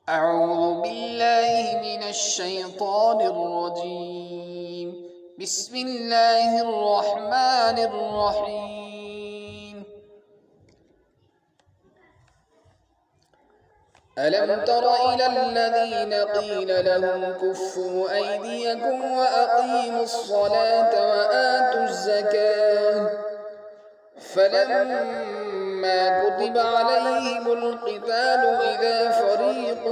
أعوذ بالله من الشيطان الرجيم. بسم الله الرحمن الرحيم. ألم تر إلى الذين قيل لهم كفوا أيديكم وأقيموا الصلاة وآتوا الزكاة فلما كتب عليهم القتال إذا فريق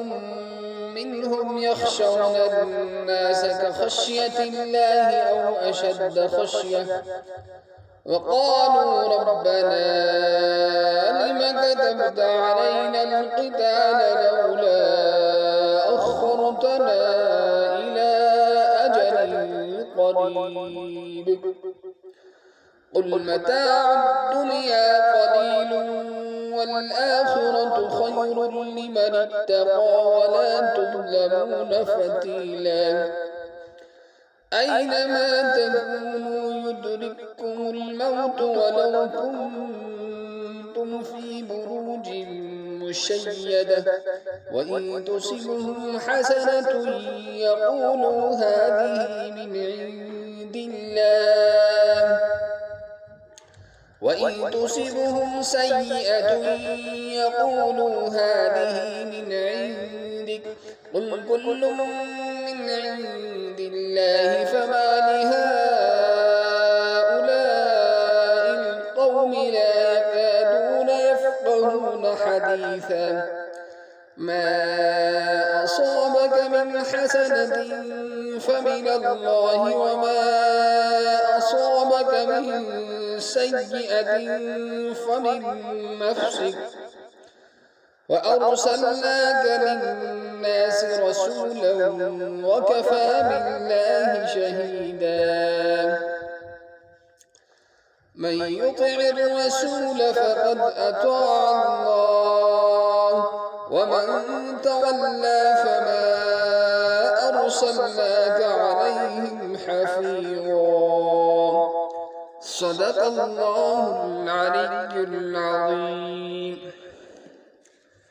منهم يخشون الناس كخشية الله أو أشد خشية وقالوا ربنا لم كتبت علينا القتال لولا أخرتنا إلى أجل قريب قل متاع الدنيا قليل والآخرة خير لمن اتقى ولا تظلمون فتيلا أينما تكونوا يدرككم الموت ولو كنتم في بروج مشيدة وإن تصبهم حسنة يقولوا هذه من عند الله وإن تصبهم سيئة يقولوا هذه من عندك قل كل من عند الله فما لهؤلاء القوم لا يكادون يفقهون حديثا ما أصابك من حسنة فمن الله وما أصابك من سيئة فمن نفسك وأرسلناك للناس رسولا وكفى بالله شهيدا من يطع الرسول فقد أطاع الله ومن تولى فما أرسلناك عليهم حفيظا صدق الله العلي العظيم.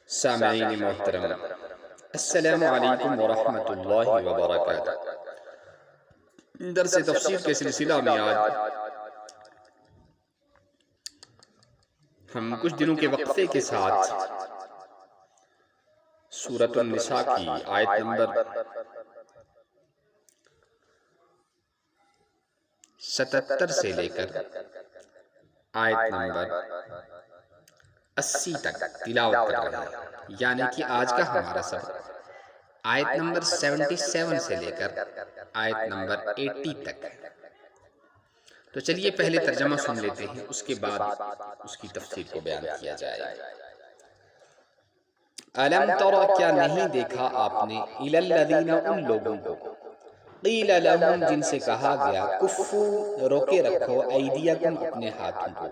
سامعین محترم، السلام علیکم ورحمۃ اللہ وبرکاتہ۔ درس تفسیر کے سلسلہ میں آج ہم کچھ دنوں کے وقفے کے ساتھ سورۃ النساء کی آیت نمبر 77 سے لے کر آیت نمبر 80 تک تلاوت کر رہے ہیں، یعنی کہ آج کا ہمارا سبق آیت نمبر 77 سے لے کر آیت نمبر 80 تک ہے۔ تو چلیے پہلے ترجمہ سن لیتے ہیں، اس کے بعد اس کی تفسیر کو بیان کیا جائے گا۔ الم تر، کیا نہیں دیکھا آپ نے، الی الذین، ان لوگوں کو، قیل لہم، جن سے کہا گیا، کفو، روکے رکھو، ایدیکم، اپنے ہاتھوں کو،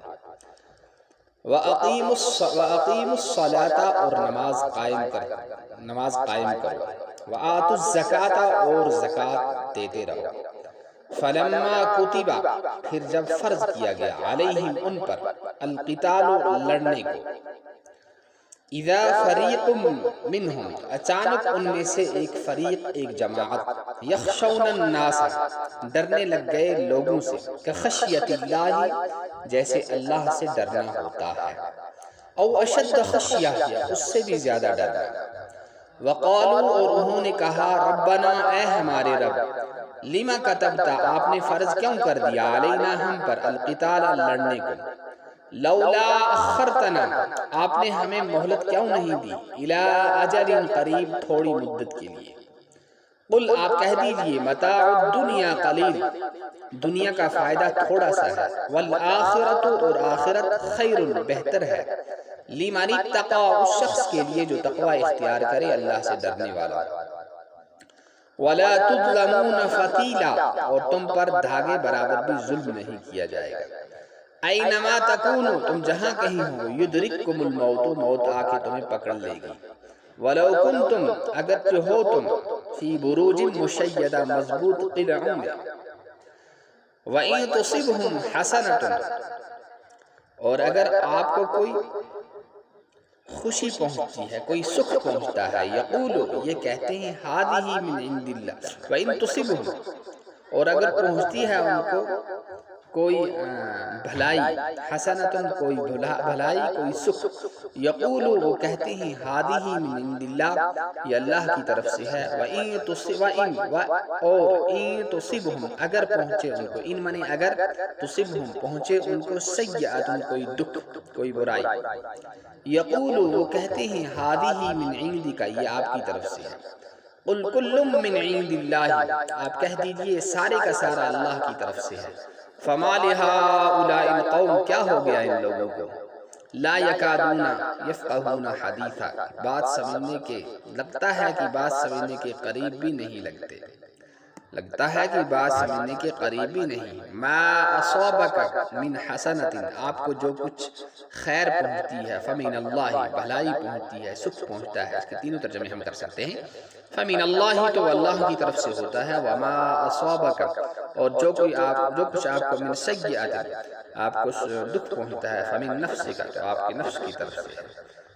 وَأَقِيمُوا الصَّلَاةَ، اور نماز قائم کرو، وَآتُوا الزَّكَاةَ، اور زکوٰۃ دیتے رہو، فَلَمَّا كُتِبَ، پھر جب فرض کیا گیا، علیہم، ان پر، القتال، لڑنے کو، اذا فریق منہم، اچانک ان میں سے ایک فریق، ایک جماعت، یخشون الناس، ڈرنے لگ گئے لوگوں سے، کخشیت اللہ، جیسے اللہ سے ڈرنا ہوتا ہے، او اشد خشیہ، اس سے بھی زیادہ ڈرنا، وقالوا، اور انہوں نے کہا، ربنا، اے ہمارے رب، لما کتبتا، آپ نے فرض کیوں کر دیا، علینا، ہم پر، القتال، لڑنے کو، لولا اخرتنا، آپ نے ہمیں مہلت کیوں نہیں دی، الی اجل قریب، تھوڑی مدت کے لیے، قل، آپ کہہ دیجئے، متاع الدنیا قلیل، دنیا کا فائدہ تھوڑا سا ہے، والآخرت، اور آخرت، خیر، بہتر ہے، لمن اتقى، اس شخص کے لیے جو تقوی اختیار کرے، اللہ سے ڈرنے والا، ولا تظلمون فتیلا، اور تم پر دھاگے برابر بھی ظلم نہیں کیا جائے گا، اینما تکونو، تم جہاں کہیں ہو، یدرککم الموت، موت آ کے تمہیں پکڑ لے گی، ولو کنتم، اگرچہ ہو تم، فی بروج مشیدہ، مضبوط قلعوں میں، وَإِن تُصِبْهُمْ حَسَنَةٌ، اور اگر آپ کو کوئی خوشی پہنچتی ہے، کوئی سکھ پہنچتا ہے، یقولو یہ کہتے ہیں ہادی من عند اللہ وَإِن تُصِبْهُمْ، اور اگر پہنچتی ہے ان کو کوئی بھلائی، حسنتن کوئی بھلائی، کوئی سکھ، یقولو وہ کہتے ہیں ہادی من عند اللہ یہ اللہ کی طرف سے ہے، اور ان تصبہم اگر پہنچے ان کو، ان منی اگر تصبہم پہنچے ان کو سیئاتن کوئی دکھ، کوئی برائی، یقولو وہ کہتے ہیں ہادی من عندک یہ آپ کی طرف سے ہے، قل کل من عند اللہ آپ کہہ دیجئے سارے کا سارا اللہ کی طرف سے ہے، فما لہؤلاء القوم کیا ہو گیا ان لوگوں کو، لا یکادون یفقہون حدیثا بات سمجھنے کے، لگتا ہے کہ بات سمجھنے کے قریب بھی نہیں لگتے، لگتا ہے کہ بات سمجھنے کے قریب بھی نہیں، ما اصابک من حسنت آپ کو جو کچھ خیر پہنچتی ہے، فمن اللہ بھلائی پہنچتی ہے، سکھ پہنچتا ہے، اس کے تینوں ترجمے ہم کر سکتے ہیں، فمن اللہ تو اللہ کی طرف سے ہوتا ہے، وما اصابک اور جو کچھ آپ کو من سیئات آپ کو دکھ پہنچتا ہے، فمن نفسک تو آپ کے نفس کی طرف سے ہے،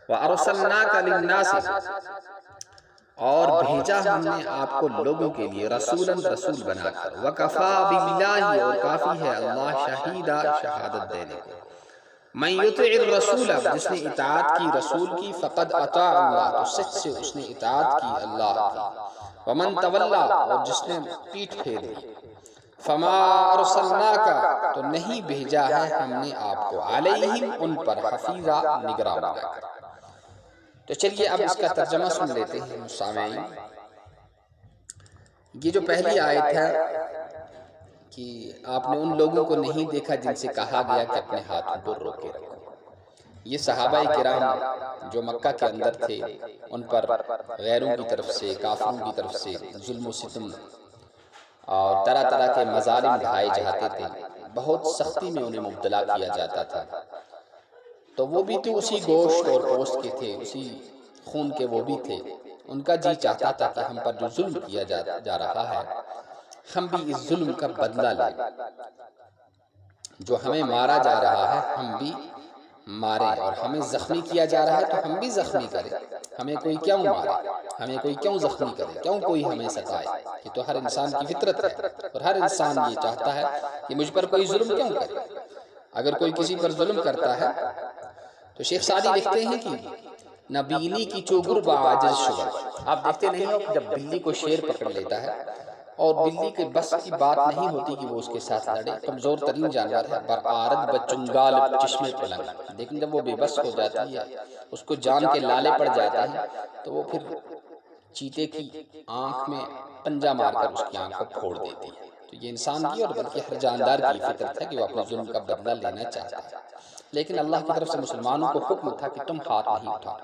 وارسلناک للناس اور بھیجا ہم نے آپ کو لوگوں کے لیے رسولا رسول بنا کر، وکفا باللہ اور کافی ہے اللہ شہیدہ شہادت دینے کو، من یطع الرسول جس نے اطاعت کی رسول کی، فقد اطاع اللہ تو سچ سے اس نے اطاعت کی اللہ کی، ومن تولا اور جس نے پیٹھ پھیر دی، فما ارسلناک تو نہیں بھیجا ہے ہم نے آپ کو، علیہم ان پر حفیظا نگراں بنا کر۔ تو چلیے اب اس کا ترجمہ سن لیتے ہیں سامعین۔ یہ جو پہلی آیت ہے کہ آپ نے ان لوگوں کو نہیں دیکھا جن سے کہا گیا کہ اپنے ہاتھوں کو روکے رکھو، یہ صحابہ کرام جو مکہ کے اندر تھے ان پر غیروں کی طرف سے، کافروں کی طرف سے ظلم و ستم اور طرح طرح کے مظالم ڈھائے جاتے تھے، بہت سختی میں انہیں مبتلا کیا جاتا تھا، تو وہ بھی تو اسی گوشت اور پوست کے تھے، اسی خون کے وہ بھی تھے، ان کا جی چاہتا تھا کہ ہم پر جو ظلم کیا جا رہا ہے ہم بھی اس ظلم کا بدلہ لیں، جو ہمیں مارا جا رہا ہے ہم بھی ماریں، اور ہمیں زخمی کیا جا رہا ہے تو ہم بھی زخمی کریں، ہمیں کوئی کیوں مارے، ہمیں کوئی کیوں زخمی کرے، کیوں کوئی ہمیں ستائے، یہ تو ہر انسان کی فطرت ہے، اور ہر انسان یہ چاہتا ہے کہ مجھ پر کوئی ظلم کیوں کرے۔ اگر کوئی کسی پر ظلم کرتا ہے تو شیخ سعدی لکھتے ہیں کہ نہ بینی کی چوگر بعاجز شور، آپ دیکھتے نہیں ہو جب بلی کو شیر پکڑ لیتا ہے اور بلی کے بس کی بات نہیں ہوتی کہ وہ اس کے ساتھ لڑے، کمزور ترین جانور ہے، برآرد بچنگال چشمے پلنگ، لیکن جب وہ بے بس ہو جاتی ہے، اس کو جان کے لالے پڑ جاتے ہیں تو وہ پھر چیتے کی آنکھ میں پنجہ مار کر اس کی آنکھ کو پھوڑ دیتی ہے۔ تو یہ انسان کی اور بلکہ ہر جاندار کی فطرت ہے کہ وہ اپنے ظلم کا بدلہ لینا چاہتا ہے، لیکن اللہ کی طرف سے مسلمانوں کو حکم تھا کہ تم ہاتھ نہیں اٹھاؤ،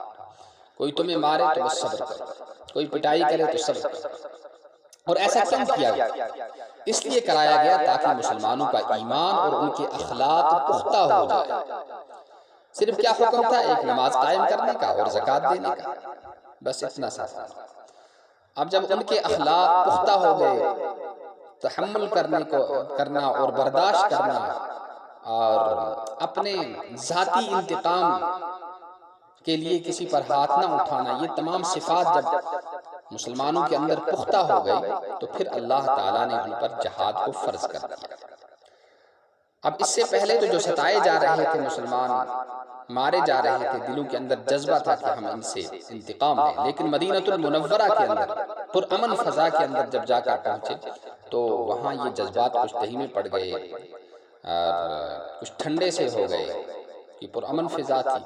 کوئی تمہیں مارے تو بس صبر کرو، کوئی پٹائی کرے تو صبر کرو، اور ایسا کیوں کیا گیا؟ اس لیے کرایا گیا تاکہ مسلمانوں کا ایمان اور ان کے اخلاق پختہ ہو جائے۔ صرف کیا حکم تھا؟ ایک نماز قائم کرنے کا اور زکوٰۃ دینے کا، بس اتنا سا۔ اب جب ان کے اخلاق پختہ ہو گئے، تحمل کرنا اور برداشت کرنا اور اپنے ذاتی انتقام کے لیے کسی پر ہاتھ نہ اٹھانا، یہ تمام صفات جب مسلمانوں کے اندر پختہ ہو گئی تو پھر اللہ تعالیٰ نے ان پر جہاد کو فرض کر دیا۔ اب اس سے پہلے تو جو ستائے جا رہے تھے مسلمان، مارے جا رہے تھے، دلوں کے اندر جذبہ تھا کہ ہم ان سے انتقام لیں، لیکن مدینہ المنورہ کے اندر پرامن فضا کے اندر جب جا کر پہنچے تو وہاں یہ جذبات کچھ دہی میں پڑ گئے اور کچھ ٹھنڈے سے ہو گئے، کہ پرامن فضا تھی۔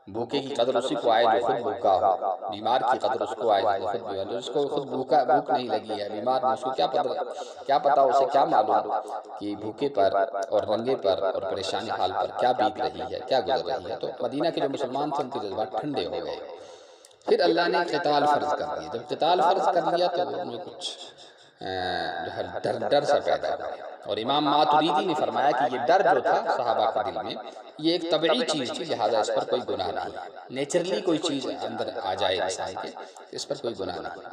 بھوکے کی قدر اسی کو آئے جو خود بھوکا ہو، بیمار کی قدر اس کو آئے جو خود بیمار، جس کو خود بھوک نہیں لگی ہے، بیمار میں، اس کو کیا پتا، اسے کیا معلوم کہ بھوکے پر اور ننگے پر اور پریشانی حال پر کیا بیت رہی ہے، کیا گزر رہی ہے۔ تو مدینہ کے جو مسلمان تھے ان کے جذبات ٹھنڈے ہو گئے، پھر اللہ نے قتال فرض کر دیا۔ جب قتال فرض کر دیا تو ان میں کچھ ڈر سا پیدا ہوا، اور امام ماتریدی نے فرمایا کہ یہ ڈر جو تھا صحابہ کے دل میں یہ ایک طبعی چیز تھی، لہٰذا اس پر کوئی گناہ نہیں، نیچرلی کوئی چیز اندر آ جائے انسان کے، اس پر کوئی گناہ نہیں،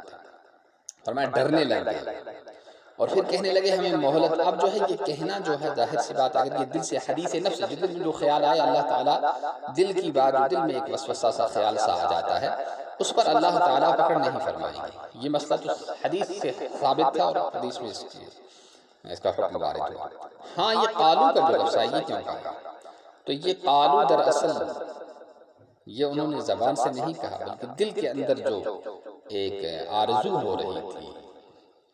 فرمایا ڈرنے لگ گئے۔ اور پھر کہنے لگے ہمیں مہلت. اب جو ہے یہ کہنا جو ہے ظاہر سی بات اگر یہ دل سے حدیث نفس دل میں جو خیال آئے اللہ تعالیٰ دل کی بات جو دل میں ایک وسوسہ سا خیال سا آ جاتا ہے اس پر اللہ تعالیٰ پکڑ نہیں فرمائیں گے. یہ مسئلہ تو حدیث سے ثابت تھا اور حدیث میں اس کا حکم وارد ہوا. ہاں یہ قالو کا جو لفظ ہے یہ کیوں کہا؟ تو یہ قالو دراصل یہ انہوں نے زبان سے نہیں کہا بلکہ دل کے اندر جو ایک آرزو ہو رہی تھی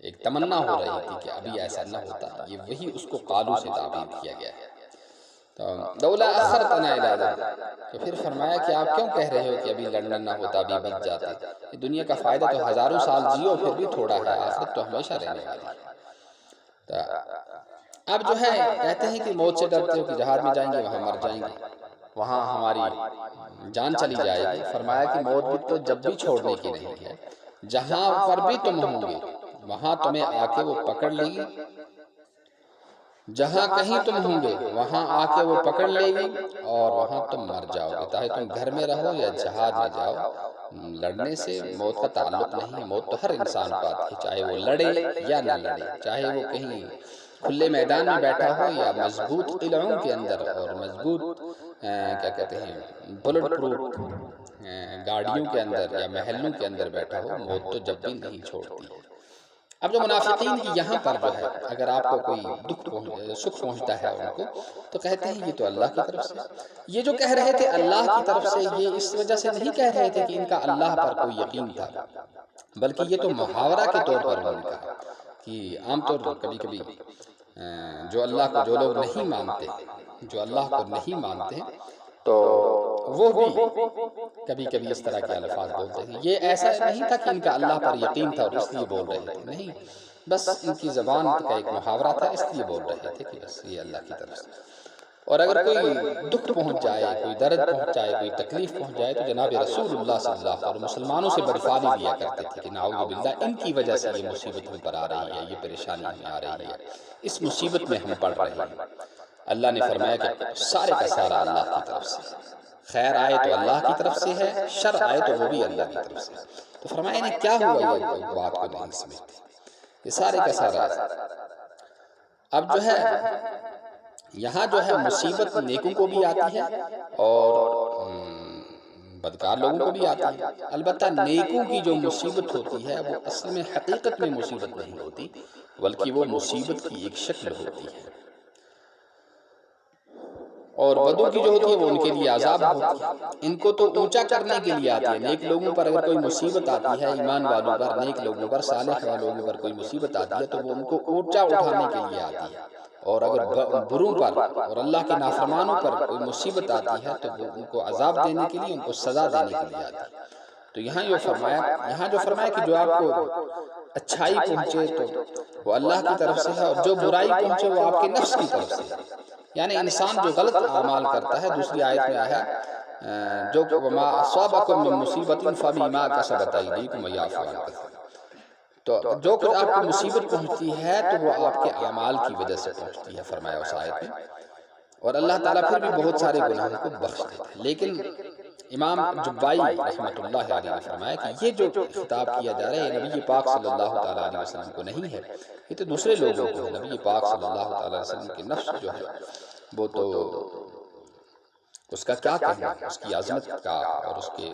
ایک تمنا ہو رہی تھی کہ ابھی ایسا نہ ہوتا یہ وہی اس کو قالو سے تعبیر کیا گیا ہے. تو لولا اخرتنا الی اجل تو پھر فرمایا کہ آپ کیوں کہہ رہے ہو کہ ابھی لڑنا نہ ہوتا ابھی بچ جاتے. دنیا کا فائدہ تو ہزاروں سال جیو پھر بھی تھوڑا ہے آخرت تو ہمیشہ رہنے والی ہے. اب جو ہے کہتے ہیں کہ موت سے ڈرتے ہو کہ جہاد میں جائیں گے وہاں مر جائیں گے وہاں ہماری جان چلی جائے گی. فرمایا کہ موت بھی تو جب بھی چھوڑنے کی نہیں ہے جہاں پر بھی تم ہوں گے وہاں تمہیں آ کے وہ پکڑ لے گی. جہاں کہیں تم ہوں گے وہاں آ کے وہ پکڑ لے گی اور وہاں تم مر جاؤ گے. چاہے تم گھر میں رہو یا جہاد میں جاؤ لڑنے سے موت کا تعلق نہیں ہے. موت تو ہر انسان کو آتی ہے چاہے وہ لڑے یا نہ لڑے چاہے وہ کہیں کھلے میدان میں بیٹھا ہو یا مضبوط قلعوں کے اندر اور مضبوط کیا کہتے ہیں بلٹ پروف گاڑیوں کے اندر یا محلوں کے اندر بیٹھا ہو موت تو جب بھی نہیں چھوڑتی ہے. اب جو منافقین کی یہاں پر جو ہے اگر آپ کو کوئی سکھ پہنچتا ہے ان کو تو کہتے ہیں یہ تو اللہ کی طرف سے. یہ جو کہہ رہے تھے اللہ کی طرف سے یہ اس وجہ سے نہیں کہہ رہے تھے کہ ان کا اللہ پر کوئی یقین تھا بلکہ یہ تو محاورہ کے طور پر انہوں نے کہا کہ عام طور پر کبھی کبھی جو اللہ کو جو لوگ نہیں مانتے جو اللہ کو نہیں مانتے تو وہ بھی کبھی کبھی اس طرح کے الفاظ بولتے ہیں. یہ ایسا نہیں تھا کہ ان کا اللہ پر یقین تھا اور اس لیے بول رہے تھے نہیں بس ان کی زبان کا ایک محاورہ تھا اس لیے بول رہے تھے کہ بس یہ اللہ کی طرف سے. اور اگر کوئی دکھ پہنچ جائے کوئی درد پہنچ جائے کوئی تکلیف پہنچ جائے تو جناب رسول اللہ صلی اللہ علیہ وسلم مسلمانوں سے بدفعلی لیا کرتے تھے کہ نعوذ باللہ ان کی وجہ سے یہ مصیبت ہم پر آ رہی ہے یہ پریشانی ہمیں آ رہی ہے اس مصیبت میں ہم پڑ رہے ہیں. اللہ نے فرمایا کہ سارے کا سارا اللہ کی طرف سے خیر آئے تو اللہ کی طرف سے ہے شر آئے تو وہ بھی اللہ کی طرف سے. تو فرمایا انہیں کیا ہوا یہ بات کو نہیں سمجھتے یہ سارے کا سارا ہے. اب جو ہے یہاں جو ہے مصیبت نیکوں کو بھی آتی ہے اور بدکار لوگوں کو بھی آتی ہے. البتہ نیکوں کی جو مصیبت ہوتی ہے وہ اصل میں حقیقت میں مصیبت نہیں ہوتی بلکہ وہ مصیبت کی ایک شکل ہوتی ہے اور بدوں کی جو ہوتی ہے وہ ان کے لیے عذاب ہوتی ہے. ان کو تو اونچا کرنے کے لیے آتی ہے. نیک لوگوں پر اگر کوئی مصیبت آتی ہے ایمان والوں پر نیک لوگوں پر صالح لوگوں پر کوئی مصیبت آتی ہے تو وہ ان کو اونچا اٹھانے کے لیے آتی ہے. اور اگر بروں پر اور اللہ کے نافرمانوں پر کوئی مصیبت آتی ہے تو وہ ان کو عذاب دینے کے لیے ان کو سزا دینے کے لیے آتی ہے. تو یہاں جو فرمایا کہ جو آپ کو اچھائی پہنچے تو وہ اللہ کی طرف سے ہے اور جو برائی پہنچے وہ آپ کے نفس کی طرف سے ہے. یعنی انسان جو غلط اعمال کرتا ہے دوسری آیت میں آیا جو وما اصابکم من مصیبت فبما کسبت ایدیکم ویعفو عن کثیر. تو جو کچھ آپ کو مصیبت پہنچتی ہے تو وہ آپ کے اعمال کی وجہ سے پہنچتی ہے فرمایا اس آیت میں. اور اللہ تعالیٰ پھر بھی بہت سارے گناہوں کو بخش دیتا ہے. لیکن امام جبائی رحمۃ اللہ علیہ نے فرمایا کہ یہ جو خطاب کیا جا رہا ہے نبی پاک صلی اللہ تعالیٰ علیہ وسلم کو نہیں ہے یہ تو دوسرے لوگوں کو ہے. نبی پاک صلی اللہ تعالیٰ علیہ وسلم کے نفس جو ہے وہ تو اس کا کیا کہنا ہے اس کی عظمت کا اور اس کے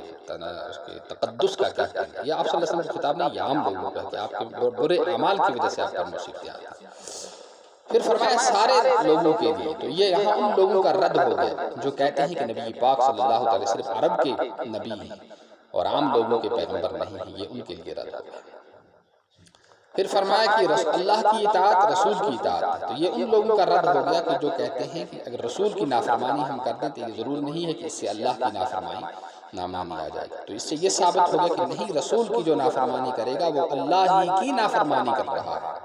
تقدس کا کیا کہنا ہے. یہ آپ صلی اللہ علیہ وسلم کی خطاب نہیں یہ عام لوگوں کا ہے کہ آپ کے برے اعمال کی وجہ سے آپ پر مصیبتیں آتی ہیں. پھر فرمایا سارے لوگوں کے لیے. تو یہ یہاں ان لوگوں کا رد ہو گیا جو کہتے ہیں کہ نبی پاک صلی اللہ علیہ وسلم صرف عرب کے نبی ہیں اور عام لوگوں کے پیغمبر نہیں ہیں. یہ ان کے لیے رد ہو گیا. پھر فرمایا کہ اللہ کی اطاعت رسول کی اطاعت ہے. تو یہ ان لوگوں کا رد ہو گیا کہ جو کہتے ہیں کہ اگر رسول کی نافرمانی ہم کر دیں تو یہ ضرور نہیں ہے کہ اس سے اللہ کی نافرمانی آ جائے گی. تو اس سے یہ ثابت ہو گیا کہ نہیں رسول کی جو نافرمانی کرے گا وہ اللہ ہی کی نافرمانی کر رہا ہے.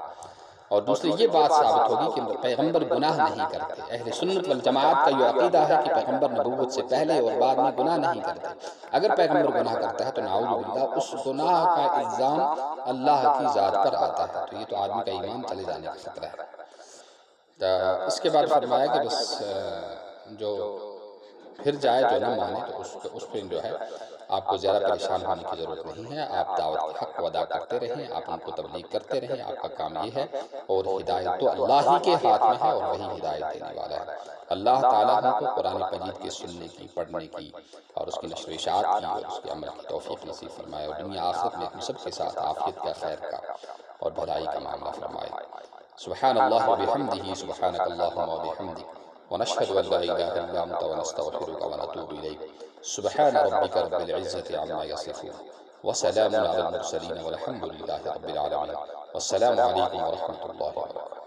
اور دوسری یہ بات ثابت ہوگی کہ پیغمبر گناہ نہیں کرتے. اہل سنت والجماعت کا یہ عقیدہ ہے کہ پیغمبر نبوت سے پہلے اور بعد میں گناہ نہیں کرتے. اگر پیغمبر گناہ کرتا ہے تو نعوذ باللہ اس گناہ کا الزام اللہ کی ذات پر آتا ہے. تو یہ تو آدمی کا ایمان چلے جانے کا خطرہ ہے. تو اس کے بعد فرمایا کہ بس جو پھر جائے جو نہ مانے تو اس پہ جو ہے آپ کو زیادہ پریشان ہونے کی ضرورت نہیں ہے، آپ دعوت کے حق کو ادا کرتے رہیں، آپ ان کو تبلیغ کرتے رہیں، آپ کا کام یہ ہے، اور ہدایت تو اللہ ہی کے ہاتھ میں ہے اور وہی ہدایت دینے والا ہے۔ اللہ تعالیٰ ہم کو قرآن مجید کے سننے کی، پڑھنے کی اور اس کی نشر و اشاعت کی اور اس کے عمل کی توفیق نصیب فرمائے، اور دنیا آخرت میں ہم سب کے ساتھ عافیت کا، خیر کا اور بھلائی کا معاملہ فرمائے۔ سبحان اللہ وبحمدہ، سبحانک اللہم وبحمدک، ونشہد ان لا الہ الا انت ونستغفرک ونتوب الیک۔ سبحان ربک رب العزت عما یصفون وسلام علی المرسلین والحمد للہ رب العالمین، والسلام علیکم ورحمۃ اللہ وبرکاتہ۔